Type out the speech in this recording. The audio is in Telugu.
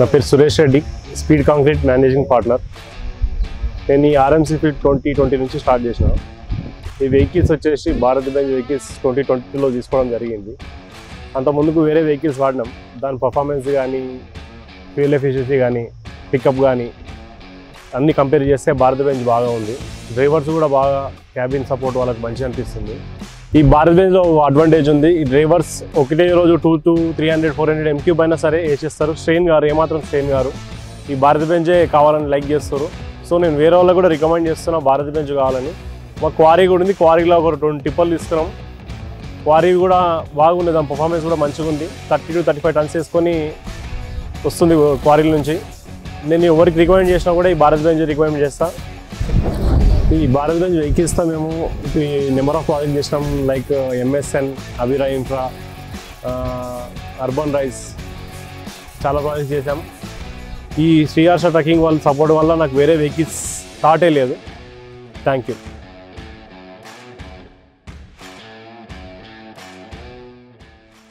నా పేరు Suresh Reddy, speed concrete managing partner. నేను ఈ ఆర్ఎంసీ ఫీడ్ 2020 నుంచి స్టార్ట్ చేసిన. ఈ వెహికల్స్ వచ్చేసి భారత్ బెంజ్ వెహికల్స్ 2022లో తీసుకోవడం జరిగింది. అంత ముందుకు వేరే వెహికల్స్ వాడినాం. దాని పర్ఫార్మెన్స్ కానీ, ఫ్యూయల్ ఎఫిషియన్సీ కానీ, పికప్ కానీ అన్నీ కంపేర్ చేస్తే భారత్ బెంజ్ బాగా ఉంది. డ్రైవర్స్ కూడా బాగా క్యాబిన్ సపోర్ట్ వాళ్ళకి మంచిగా అనిపిస్తుంది. ఈ భారత్ బెంజ్లో అడ్వాంటేజ్ ఉంది. ఈ డ్రైవర్స్ ఒకటే రోజు 200, 300, 400 MQ అయినా సరే వేసేస్తారు. స్ట్రెయిన్ గారు, ఏమాత్రం స్ట్రెయిన్ గారు. ఈ భారత్ బెంజే కావాలని లైక్ చేస్తారు. సో నేను వేరే వాళ్ళకి కూడా రికమెండ్ చేస్తున్నా భారత్ బెంజ్ కావాలని. మా క్వారీ కూడా ఉంది. క్వారీలో ఒక 2 టిప్పర్లు తీసుకున్నాం. క్వారీ కూడా బాగుంది, దాని పర్ఫార్మెన్స్ కూడా మంచిగా ఉంది. 30 to 35 టన్స్ వేసుకొని వస్తుంది క్వారీల నుంచి. నేను ఎవరికి రికమెండ్ చేసినా కూడా ఈ భారత్ బెంజ్ రికమెండ్ చేస్తాను. ఈ భారత్ బెంజ్ వెహికల్స్తో మేము నెంబర్ ఆఫ్ ప్రాజెక్ట్ చేసినాం. Like MSN, అవిరా infra, urban rice, చాలా ప్రాజెక్ట్స్ చేసాం. ఈ శ్రీహర్ష ట్రకింగ్ వాళ్ళ సపోర్ట్ వల్ల నాకు వేరే వెహికల్స్ స్టార్టే లేదు. Thank you.